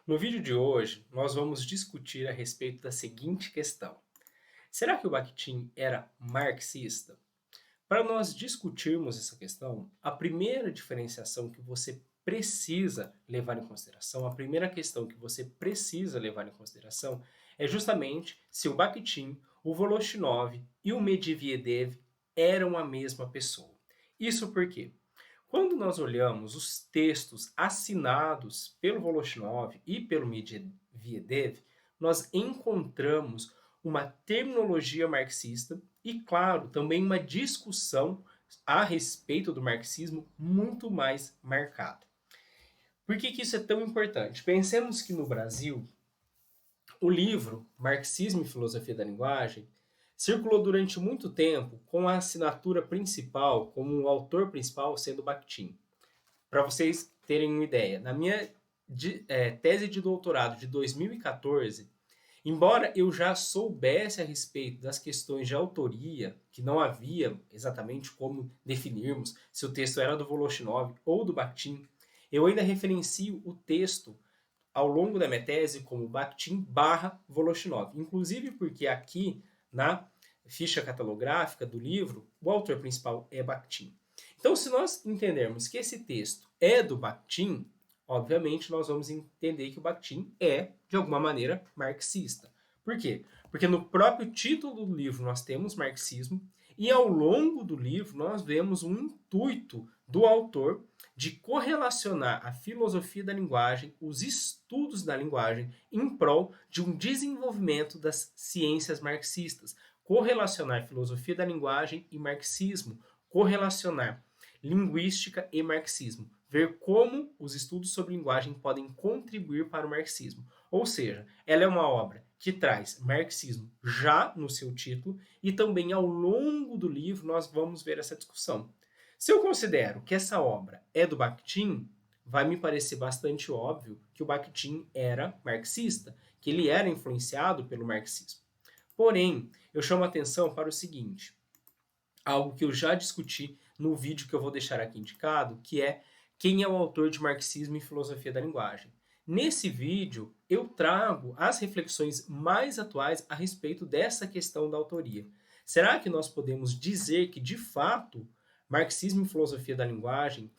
No vídeo de hoje, nós vamos discutir a respeito da seguinte questão: será que o Bakhtin era marxista? Para nós discutirmos essa questão, a primeira diferenciação que você precisa levar em consideração, a primeira questão que você precisa levar em consideração é justamente se o Bakhtin, o Voloshinov e o Medvedev eram a mesma pessoa. Isso porque quando nós olhamos os textos assinados pelo Voloshinov e pelo Medvedev, nós encontramos uma terminologia marxista e, claro, também uma discussão a respeito do marxismo muito mais marcada. Por que isso é tão importante? Pensemos que no Brasil, o livro Marxismo e Filosofia da Linguagem circulou durante muito tempo com a assinatura principal, como o autor principal sendo Bakhtin. Para vocês terem uma ideia, na minha tese de doutorado de 2014, embora eu já soubesse a respeito das questões de autoria, que não havia exatamente como definirmos se o texto era do Voloshinov ou do Bakhtin, eu ainda referencio o texto ao longo da minha tese como Bakhtin barra Voloshinov. Inclusive porque aqui na ficha catalográfica do livro, o autor principal é Bakhtin. Então, se nós entendermos que esse texto é do Bakhtin, obviamente nós vamos entender que o Bakhtin é, de alguma maneira, marxista. Por quê? Porque no próprio título do livro nós temos marxismo e ao longo do livro nós vemos um intuito do autor de correlacionar a filosofia da linguagem, os estudos da linguagem, em prol de um desenvolvimento das ciências marxistas. Correlacionar filosofia da linguagem e marxismo, correlacionar linguística e marxismo, ver como os estudos sobre linguagem podem contribuir para o marxismo. Ou seja, ela é uma obra que traz marxismo já no seu título e também ao longo do livro nós vamos ver essa discussão. Se eu considero que essa obra é do Bakhtin, vai me parecer bastante óbvio que o Bakhtin era marxista, que ele era influenciado pelo marxismo. Porém, eu chamo a atenção para o seguinte, algo que eu já discuti no vídeo que eu vou deixar aqui indicado, que é quem é o autor de Marxismo e Filosofia da Linguagem. Nesse vídeo, eu trago as reflexões mais atuais a respeito dessa questão da autoria. Será que nós podemos dizer que, de fato, Marxismo e Filosofia da Linguagem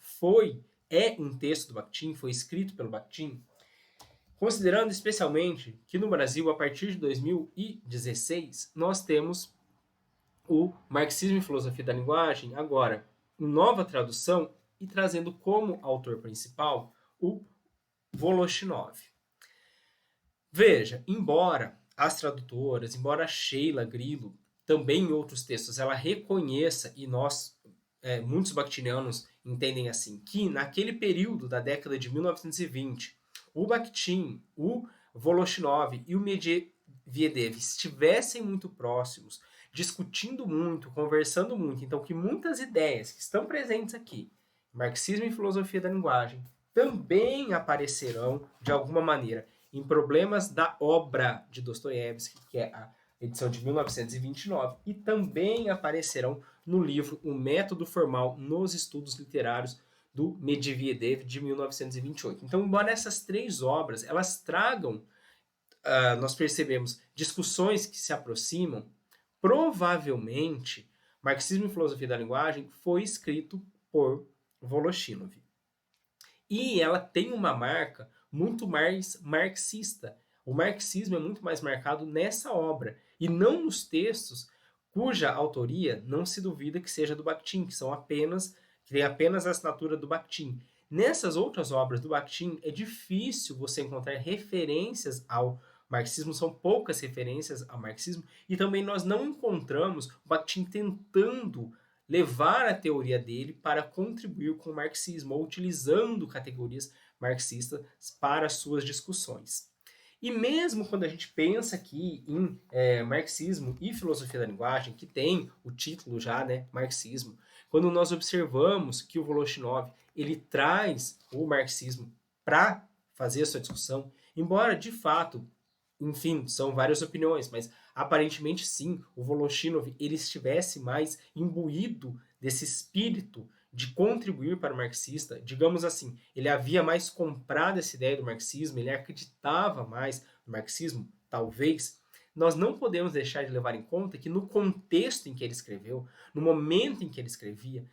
é um texto do Bakhtin, foi escrito pelo Bakhtin? Considerando especialmente que no Brasil, a partir de 2016, nós temos o Marxismo e Filosofia da Linguagem, agora em nova tradução e trazendo como autor principal o Voloshinov. Veja, embora as tradutoras, embora a Sheila Grillo, também em outros textos, ela reconheça, e nós, muitos bakhtinianos entendem assim, que naquele período da década de 1920, o Bakhtin, o Voloshinov e o Medvedev estivessem muito próximos, discutindo muito, conversando muito, então que muitas ideias que estão presentes aqui, marxismo e filosofia da linguagem, também aparecerão de alguma maneira em Problemas da Obra de Dostoiévski, que é a edição de 1929, e também aparecerão no livro O Método Formal nos Estudos Literários do Medvedev de 1928. Então, embora essas três obras elas tragam, nós percebemos discussões que se aproximam, provavelmente Marxismo e Filosofia da Linguagem foi escrito por Voloshinov. E ela tem uma marca muito mais marxista. O marxismo é muito mais marcado nessa obra e não nos textos cuja autoria não se duvida que seja do Bakhtin, que tem apenas a assinatura do Bakhtin. Nessas outras obras do Bakhtin é difícil você encontrar referências ao marxismo, são poucas referências ao marxismo, e também nós não encontramos o Bakhtin tentando levar a teoria dele para contribuir com o marxismo, ou utilizando categorias marxistas para suas discussões. E mesmo quando a gente pensa aqui em marxismo e filosofia da linguagem, que tem o título já, né, marxismo, quando nós observamos que o Voloshinov ele traz o marxismo para fazer a sua discussão, embora de fato, enfim, são várias opiniões, mas aparentemente sim, o Voloshinov ele estivesse mais imbuído desse espírito de contribuir para o marxista, digamos assim, ele havia mais comprado essa ideia do marxismo, ele acreditava mais no marxismo, talvez, nós não podemos deixar de levar em conta que no contexto em que ele escreveu, no momento em que ele escrevia,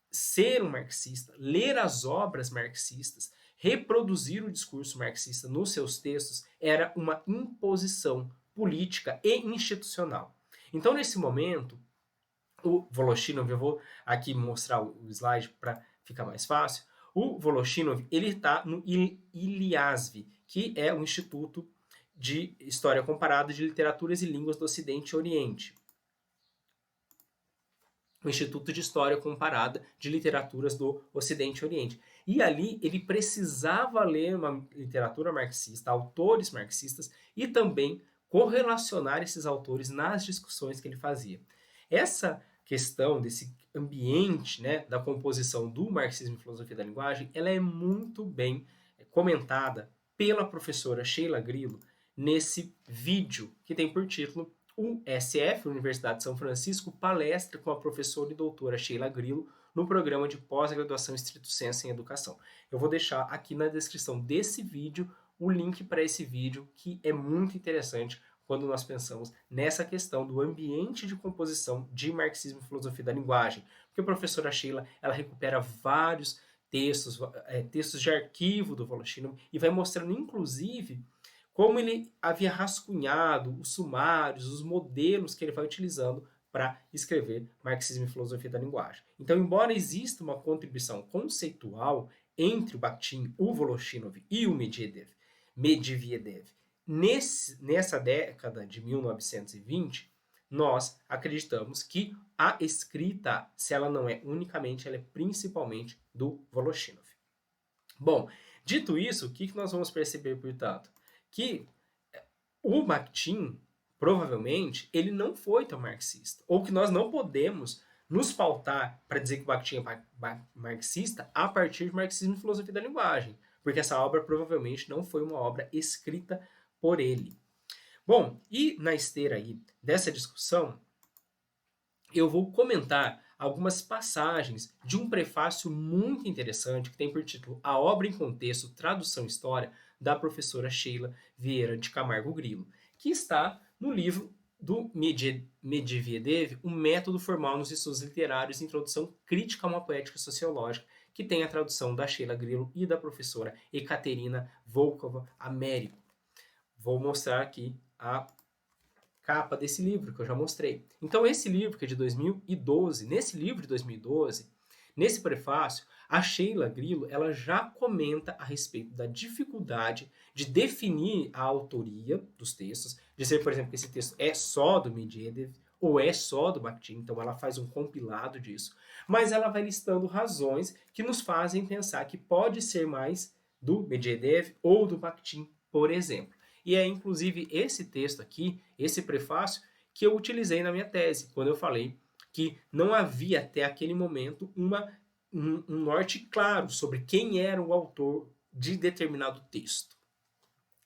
ser um marxista, ler as obras marxistas, reproduzir o discurso marxista nos seus textos era uma imposição política e institucional. Então, nesse momento, o Voloshinov, eu vou aqui mostrar o slide para ficar mais fácil, o Voloshinov, ele está no ILIASV, que é o Instituto de História Comparada de Literaturas e Línguas do Ocidente e Oriente. O Instituto de História Comparada de Literaturas do Ocidente e Oriente. E ali ele precisava ler uma literatura marxista, autores marxistas, e também correlacionar esses autores nas discussões que ele fazia. Essa questão desse ambiente, né, da composição do marxismo e filosofia da linguagem, ela é muito bem comentada pela professora Sheila Grillo nesse vídeo que tem por título USF, Universidade de São Francisco, palestra com a professora e doutora Sheila Grillo no programa de pós-graduação Stricto Sensu em Educação. Eu vou deixar aqui na descrição desse vídeo o link para esse vídeo, que é muito interessante quando nós pensamos nessa questão do ambiente de composição de marxismo e filosofia da linguagem. Porque a professora Sheila, ela recupera vários textos, textos de arquivo do Voloshinov, e vai mostrando, inclusive, como ele havia rascunhado os sumários, os modelos que ele vai utilizando para escrever marxismo e filosofia da linguagem. Então, embora exista uma contribuição conceitual entre o Bakhtin, o Voloshinov e o Medvedev, nessa década de 1920, nós acreditamos que a escrita, se ela não é unicamente, ela é principalmente do Voloshinov. Bom, dito isso, o que nós vamos perceber, portanto? Que o Bakhtin, provavelmente, ele não foi tão marxista. Ou que nós não podemos nos pautar para dizer que o Bakhtin é marxista a partir de marxismo e filosofia da linguagem. Porque essa obra provavelmente não foi uma obra escrita por ele. Bom, e na esteira aí dessa discussão, eu vou comentar algumas passagens de um prefácio muito interessante que tem por título A Obra em Contexto, Tradução e História, da professora Sheila Vieira de Camargo Grilo, que está no livro do Medvedev, O Método Formal nos Estudos Literários, Introdução Crítica a uma Poética Sociológica, que tem a tradução da Sheila Grillo e da professora Ekaterina Volkova Américo. Vou mostrar aqui a capa desse livro, que eu já mostrei. Então, esse livro, que é de 2012, nesse livro de 2012, nesse prefácio, a Sheila Grillo, ela já comenta a respeito da dificuldade de definir a autoria dos textos, dizer, por exemplo, que esse texto é só do Medvedev ou é só do Bakhtin, então ela faz um compilado disso, mas ela vai listando razões que nos fazem pensar que pode ser mais do Medvedev ou do Bakhtin, por exemplo. E é inclusive esse texto aqui, esse prefácio, que eu utilizei na minha tese, quando eu falei que não havia até aquele momento um norte claro sobre quem era o autor de determinado texto.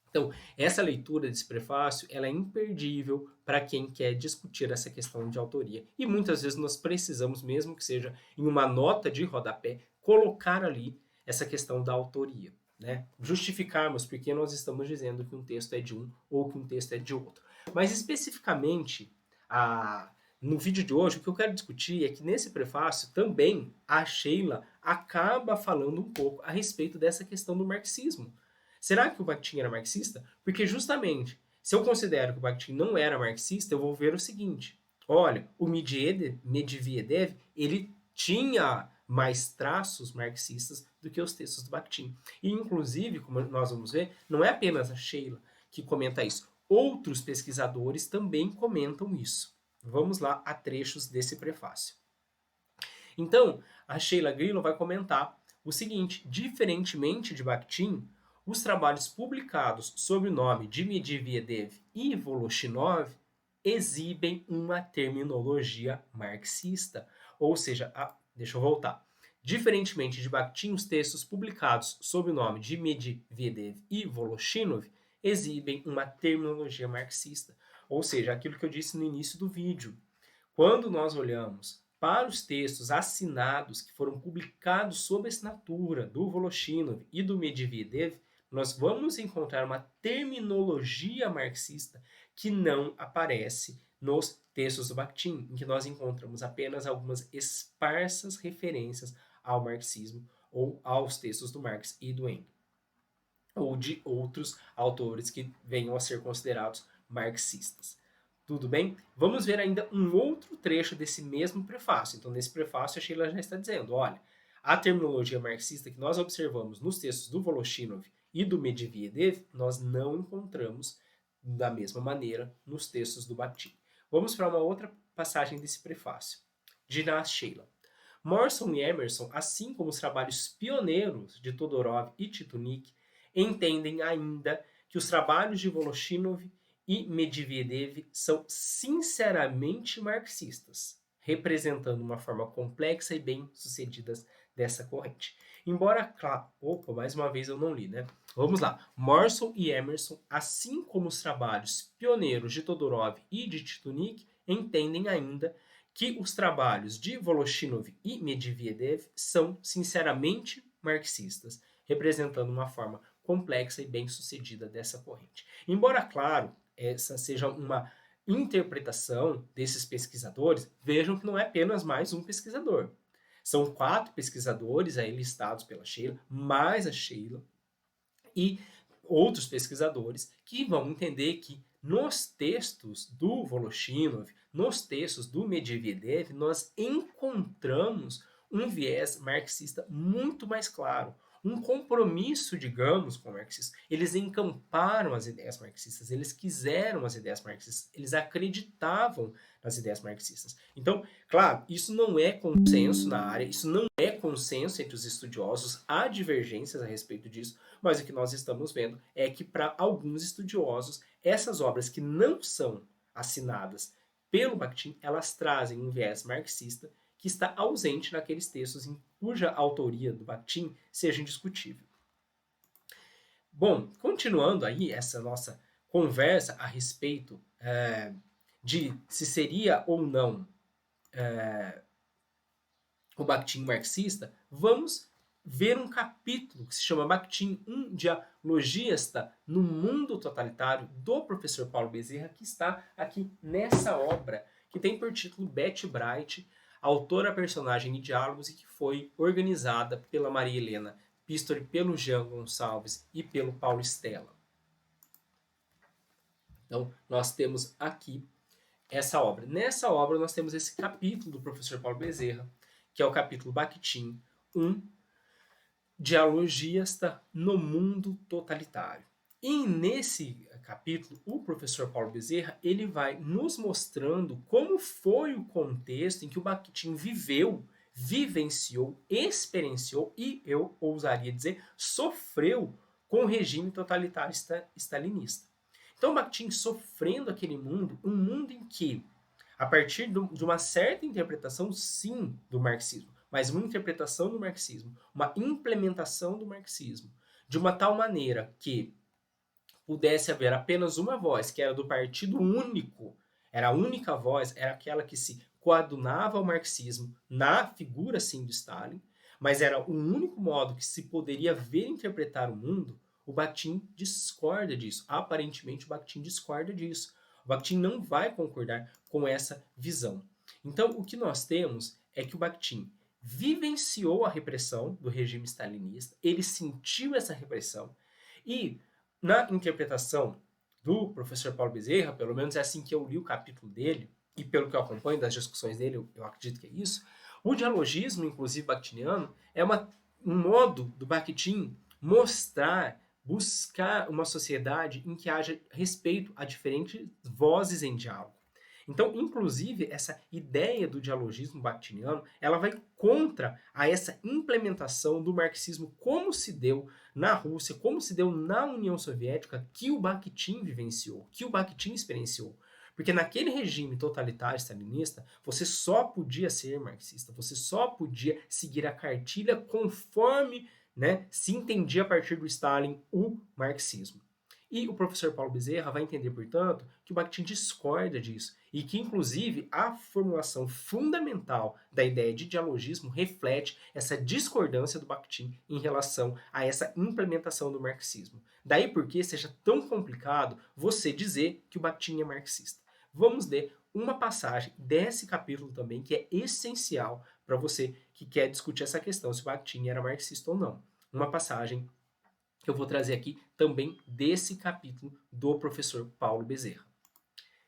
Então, essa leitura desse prefácio, ela é imperdível para quem quer discutir essa questão de autoria. E muitas vezes nós precisamos, mesmo que seja em uma nota de rodapé, colocar ali essa questão da autoria. Né? Justificarmos porque nós estamos dizendo que um texto é de um ou que um texto é de outro. Mas especificamente, no vídeo de hoje, o que eu quero discutir é que nesse prefácio também a Sheila acaba falando um pouco a respeito dessa questão do marxismo. Será que o Bakhtin era marxista? Porque justamente, se eu considero que o Bakhtin não era marxista, eu vou ver o seguinte. Olha, o Medvedev, ele tinha mais traços marxistas do que os textos do Bakhtin. E, inclusive, como nós vamos ver, não é apenas a Sheila que comenta isso. Outros pesquisadores também comentam isso. Vamos lá a trechos desse prefácio. Então, a Sheila Grillo vai comentar o seguinte: diferentemente de Bakhtin, os trabalhos publicados sob o nome de Medvedev e Voloshinov exibem uma terminologia marxista. Ou seja, deixa eu voltar. Diferentemente de Bakhtin, os textos publicados sob o nome de Medvedev e Voloshinov exibem uma terminologia marxista. Ou seja, aquilo que eu disse no início do vídeo. Quando nós olhamos para os textos assinados que foram publicados sob assinatura do Voloshinov e do Medvedev, nós vamos encontrar uma terminologia marxista que não aparece nos textos do Bakhtin, em que nós encontramos apenas algumas esparsas referências ao marxismo ou aos textos do Marx e do Engels, ou de outros autores que venham a ser considerados marxistas. Tudo bem? Vamos ver ainda um outro trecho desse mesmo prefácio. Então, nesse prefácio, a Sheila já está dizendo, olha, a terminologia marxista que nós observamos nos textos do Voloshinov e do Medvedev, nós não encontramos da mesma maneira nos textos do Bakhtin. Vamos para uma outra passagem desse prefácio. Diz Sheila. Morrison e Emerson, assim como os trabalhos pioneiros de Todorov e Titunik, entendem ainda que os trabalhos de Voloshinov e Medvedev são sinceramente marxistas, representando uma forma complexa e bem sucedida dessa corrente. Embora, claro, mais uma vez eu não li, né? Vamos lá. Morrison e Emerson, assim como os trabalhos pioneiros de Todorov e de Titunik, entendem ainda que os trabalhos de Voloshinov e Medvedev são sinceramente marxistas, representando uma forma complexa e bem sucedida dessa corrente. Embora, claro, essa seja uma interpretação desses pesquisadores, vejam que não é apenas mais um pesquisador. São 4 pesquisadores aí listados pela Sheila, mais a Sheila, e outros pesquisadores que vão entender que nos textos do Voloshinov, nos textos do Medvedev, nós encontramos um viés marxista muito mais claro, um compromisso, digamos, com o marxismo. Eles encamparam as ideias marxistas, eles quiseram as ideias marxistas, eles acreditavam nas ideias marxistas. Então, claro, isso não é consenso na área, isso não é consenso entre os estudiosos, há divergências a respeito disso, mas o que nós estamos vendo é que para alguns estudiosos, essas obras que não são assinadas pelo Bakhtin, elas trazem um viés marxista que está ausente naqueles textos em cuja autoria do Bakhtin seja indiscutível. Bom, continuando aí essa nossa conversa a respeito de se seria ou não o Bakhtin marxista, vamos ver um capítulo que se chama Bakhtin, um dialogista no mundo totalitário, do professor Paulo Bezerra, que está aqui nessa obra, que tem por título Betty Bright, autora, personagem e diálogos, e que foi organizada pela Maria Helena Pistori, pelo Jean Gonçalves e pelo Paulo Stella. Então, nós temos aqui essa obra. Nessa obra, nós temos esse capítulo do professor Paulo Bezerra, que é o capítulo Bakhtin, um dialogista no mundo totalitário. E nesse capítulo, o professor Paulo Bezerra, ele vai nos mostrando como foi o contexto em que o Bakhtin viveu, vivenciou, experienciou e, eu ousaria dizer, sofreu com o regime totalitário stalinista. Então, o Bakhtin sofrendo aquele mundo, um mundo em que, a partir de uma certa interpretação, sim, do marxismo, mas uma interpretação do marxismo, uma implementação do marxismo, de uma tal maneira que pudesse haver apenas uma voz, que era do partido único, era a única voz, era aquela que se coadunava ao marxismo na figura, sim, de Stalin, mas era o único modo que se poderia ver e interpretar o mundo. O Bakhtin discorda disso. Aparentemente, o Bakhtin discorda disso. O Bakhtin não vai concordar com essa visão. Então, o que nós temos é que o Bakhtin vivenciou a repressão do regime stalinista, ele sentiu essa repressão, e na interpretação do professor Paulo Bezerra, pelo menos é assim que eu li o capítulo dele, e pelo que eu acompanho das discussões dele, eu acredito que é isso, o dialogismo, inclusive bakhtiniano, é um modo do Bakhtin mostrar, buscar uma sociedade em que haja respeito a diferentes vozes em diálogo. Então, inclusive, essa ideia do dialogismo bakhtiniano, ela vai contra a essa implementação do marxismo como se deu na Rússia, como se deu na União Soviética, que o Bakhtin vivenciou, que o Bakhtin experienciou. Porque naquele regime totalitário stalinista, você só podia ser marxista, você só podia seguir a cartilha conforme, né, se entendia a partir do Stalin o marxismo. E o professor Paulo Bezerra vai entender, portanto, que o Bakhtin discorda disso e que, inclusive, a formulação fundamental da ideia de dialogismo reflete essa discordância do Bakhtin em relação a essa implementação do marxismo. Daí porque seja tão complicado você dizer que o Bakhtin é marxista. Vamos ler uma passagem desse capítulo também que é essencial para você que quer discutir essa questão, se o Bakhtin era marxista ou não. Uma passagem que eu vou trazer aqui também desse capítulo do professor Paulo Bezerra.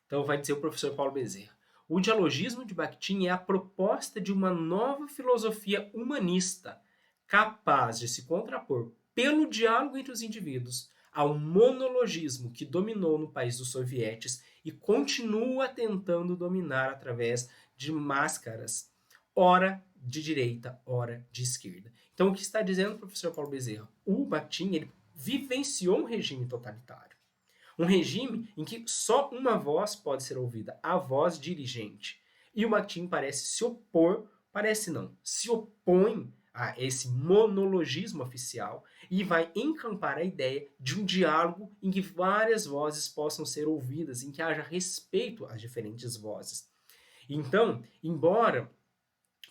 Então vai dizer o professor Paulo Bezerra: o dialogismo de Bakhtin é a proposta de uma nova filosofia humanista capaz de se contrapor pelo diálogo entre os indivíduos ao monologismo que dominou no país dos sovietes e continua tentando dominar através de máscaras, ora de direita, ora de esquerda. Então, o que está dizendo o professor Paulo Bezerra? O Bakhtin ele vivenciou um regime totalitário. Um regime em que só uma voz pode ser ouvida, a voz dirigente. E o Bakhtin parece se opor, parece não, se opõe a esse monologismo oficial e vai encampar a ideia de um diálogo em que várias vozes possam ser ouvidas, em que haja respeito às diferentes vozes. Então, embora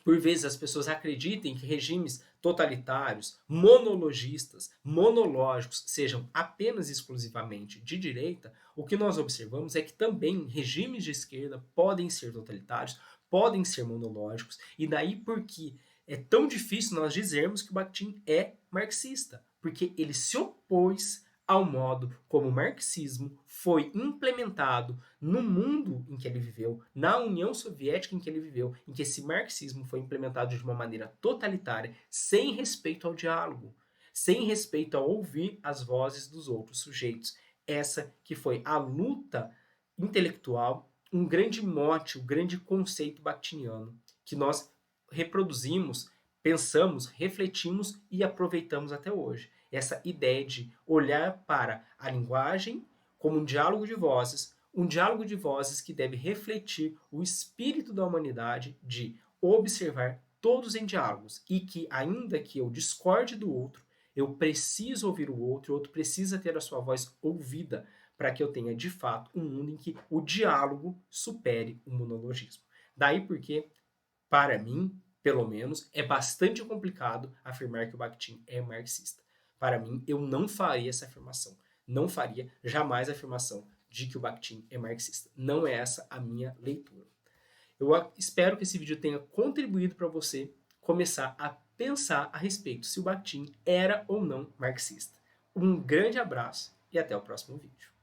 por vezes as pessoas acreditem que regimes totalitários, monologistas, monológicos sejam apenas exclusivamente de direita, o que nós observamos é que também regimes de esquerda podem ser totalitários, podem ser monológicos, e daí porque é tão difícil nós dizermos que o Bakhtin é marxista, porque ele se opôs ao modo como o marxismo foi implementado no mundo em que ele viveu, na União Soviética em que ele viveu, em que esse marxismo foi implementado de uma maneira totalitária, sem respeito ao diálogo, sem respeito a ouvir as vozes dos outros sujeitos. Essa que foi a luta intelectual, um grande mote, um grande conceito bakhtiniano, que nós reproduzimos, pensamos, refletimos e aproveitamos até hoje. Essa ideia de olhar para a linguagem como um diálogo de vozes que deve refletir o espírito da humanidade de observar todos em diálogos e que, ainda que eu discorde do outro, eu preciso ouvir o outro precisa ter a sua voz ouvida para que eu tenha, de fato, um mundo em que o diálogo supere o monologismo. Daí porque, para mim, pelo menos, é bastante complicado afirmar que o Bakhtin é marxista. Para mim, eu não faria essa afirmação. Não faria jamais a afirmação de que o Bakhtin é marxista. Não é essa a minha leitura. Eu espero que esse vídeo tenha contribuído para você começar a pensar a respeito se o Bakhtin era ou não marxista. Um grande abraço e até o próximo vídeo.